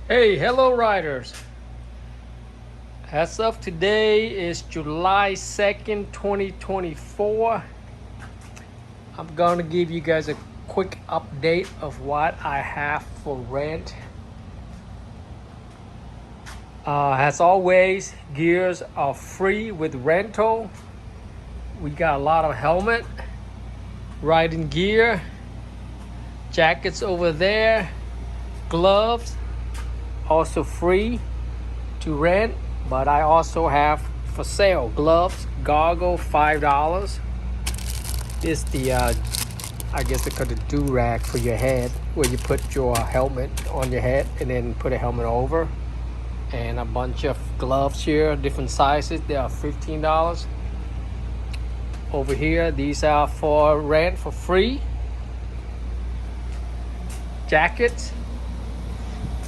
Hey, hello riders. As of today is July 2nd, 2024. I'm going to give you guys a quick update of what I have for rent. As always, gears are free with rental. We got a lot of helmet, riding gear, jackets over there, gloves, also free to rent. But I also have for sale gloves, goggle, $5. This the I guess they call the do-rag for your head, where you put your helmet on your head and then put a helmet over. And a bunch of gloves here, different sizes. They are $15. Over here, these are for rent for free. Jackets.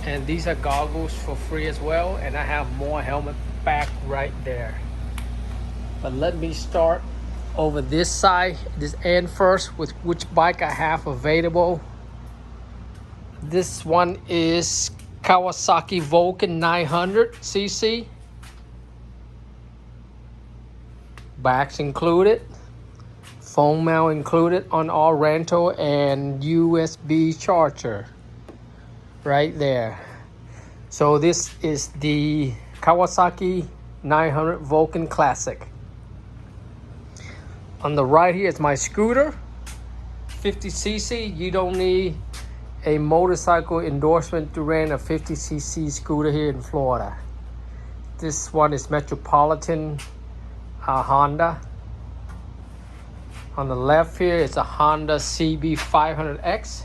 And these are goggles for free as well. And I have more helmet back right there. But let me start over this side, this end first, with which bike I have available. This one is Kawasaki Vulcan 900cc. Backs included. Phone mount included on all rental, and USB charger right there. So this is the Kawasaki 900 Vulcan Classic. On the right here is my scooter, 50cc. You don't need a motorcycle endorsement to rent a 50cc scooter here in Florida. This one is Metropolitan Honda. On the left here is a Honda CB 500X,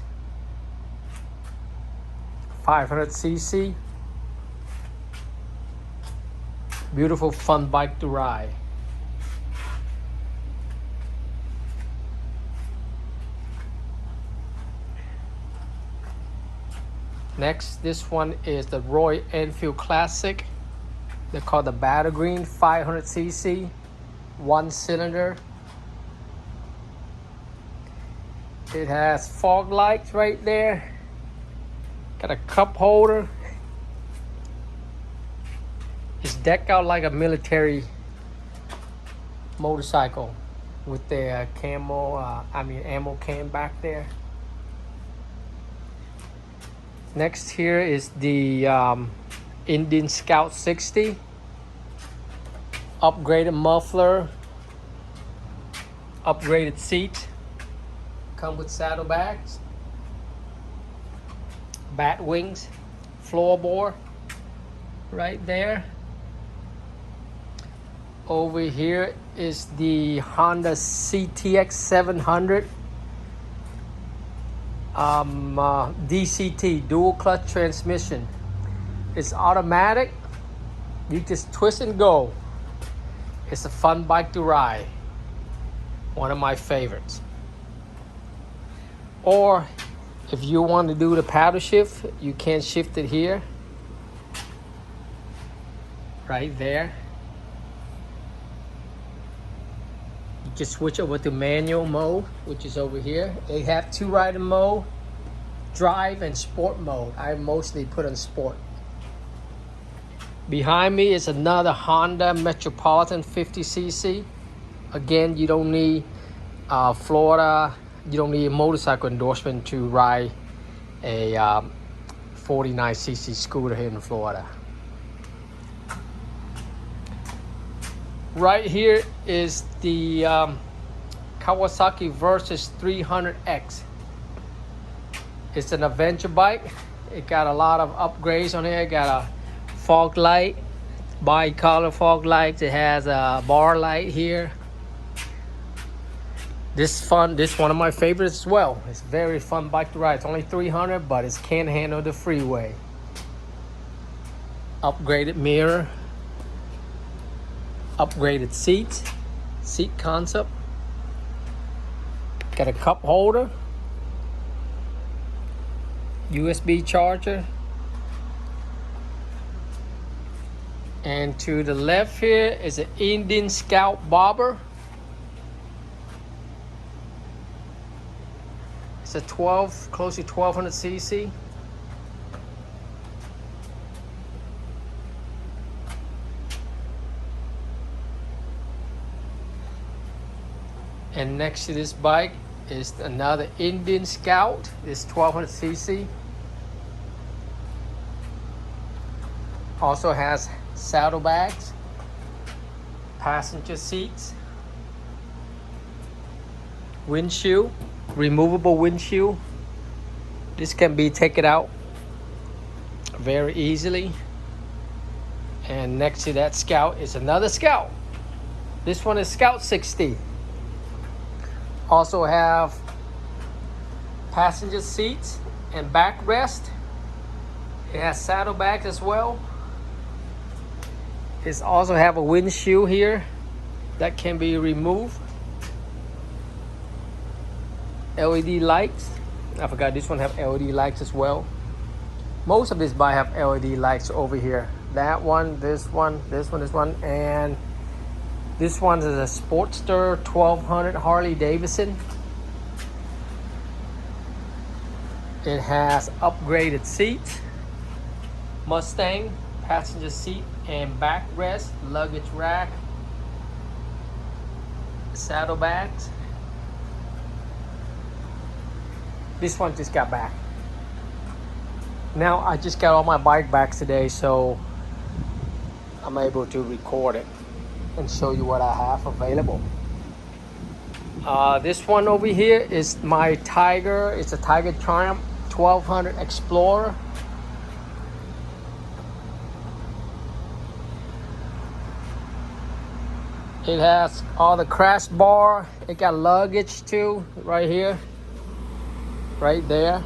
500cc. Beautiful, fun bike to ride. Next, this one is the Royal Enfield Classic. They're called the Battle Green, 500cc, one cylinder. It has fog lights right there. Got a cup holder. It's decked out like a military motorcycle with the ammo can back there. Next here is the Indian Scout 60. Upgraded muffler, upgraded seat. Come with saddlebags, bat wings, floorboard right there. Over here is the Honda CTX 700 DCT, dual clutch transmission. It's automatic. You just twist and go. It's a fun bike to ride. One of my favorites. Or if you want to do the paddle shift, you can shift it here. Right there. You just switch over to manual mode, which is over here. They have two rider mode, drive and sport mode. I mostly put on sport. Behind me is another Honda Metropolitan 50cc. Again, you don't need Florida. You don't need a motorcycle endorsement to ride a 49cc scooter here in Florida. Right here is the Kawasaki Versys 300X. It's an adventure bike. It got a lot of upgrades on it. It got a fog light, bi-color fog lights. It has a bar light here. This one of my favorites as well. It's very fun bike to ride. It's only 300, but it can't handle the freeway. Upgraded mirror, upgraded seats, seat concept. Got a cup holder, USB charger. And to the left here is an Indian Scout bobber. It's a close to 1200cc. And next to this bike is another Indian Scout. It's 1200cc. Also has saddlebags, passenger seats, windshield, removable windshield. This can be taken out very easily. And next to that Scout is another Scout. This one is Scout 60. Also have passenger seats and backrest. It has saddlebags as well. It also have a windshield here that can be removed. LED lights. I forgot this one have LED lights as well. Most of this bike have LED lights over here. That one, this one, this one, this one, and this one is a Sportster 1200 Harley Davidson. It has upgraded seats, Mustang, passenger seat and backrest, luggage rack, saddlebags. This one just got back. Now I just got all my bike back today, so I'm able to record it and show you what I have available. This one over here is my Tiger. It's a Tiger Triumph 1200 Explorer. It has all the crash bar. It got luggage too, right here, right there.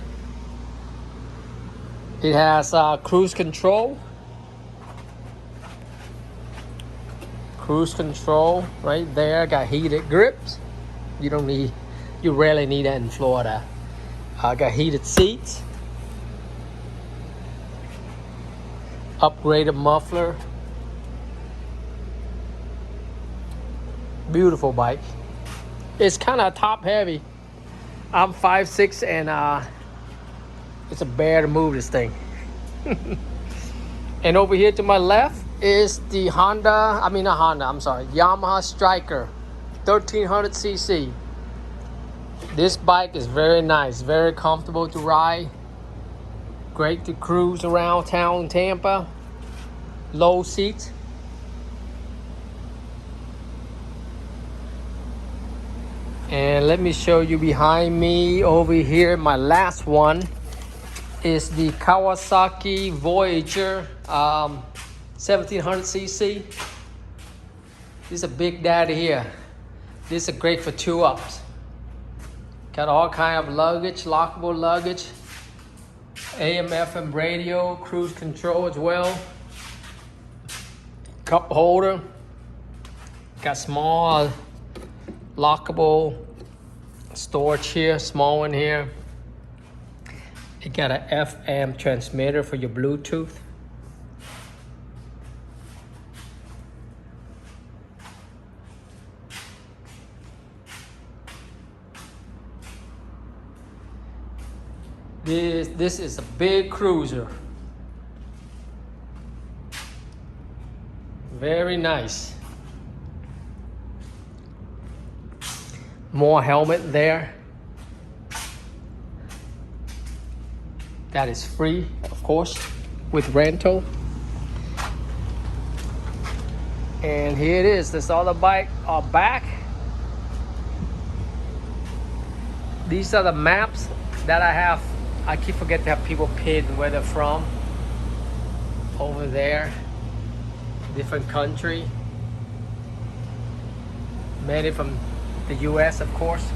It has cruise control. Cruise control right there. Got heated grips. You rarely need that in Florida. Got heated seats. Upgraded muffler. Beautiful bike. It's kind of top heavy. I'm 5'6" and it's a bear to move this thing. And over here to my left is the Yamaha Striker 1300cc. This bike is very nice, very comfortable to ride. Great to cruise around town in Tampa. Low seats. And let me show you behind me over here. My last one is the Kawasaki Voyager 1700cc. This is a big daddy here. This is great for 2-ups. Got all kind of luggage, lockable luggage, AM, FM radio, cruise control as well. Cup holder. Got small lockable storage here, small one here. It got an FM transmitter for your Bluetooth. This is a big cruiser. Very nice. More helmet there. That is free, of course, with rental. And here it is. This other bike are back. These are the maps that I have. I keep forgetting to have people pinned where they're from. Over there, different country. Made it from the US, of course.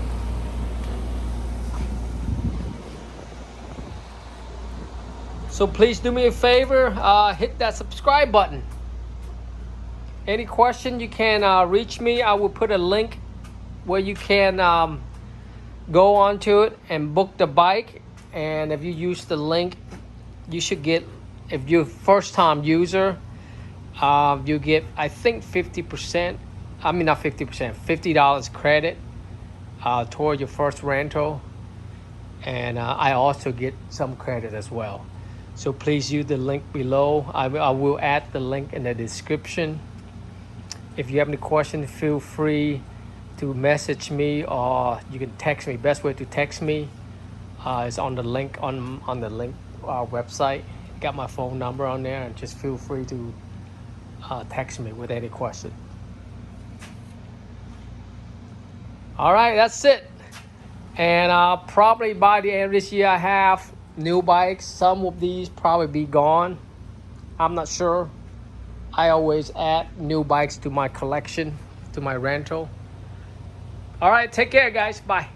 So please do me a favor, hit that subscribe button. Any question, you can reach me. I will put a link where you can go onto it and book the bike. And if you use the link, you should get, if you're a first-time user, you get, I think, 50%. I mean, not 50%, $50 credit toward your first rental. And I also get some credit as well. So please use the link below. I will add the link in the description. If you have any questions, feel free to message me, or you can text me. Best way to text me is on the link on the link website. Got my phone number on there, and just feel free to text me with any question. All right, that's it. And probably by the end of this year, I have new bikes. Some of these probably be gone. I'm not sure. I always add new bikes to my collection, to my rental. All right, take care, guys. Bye.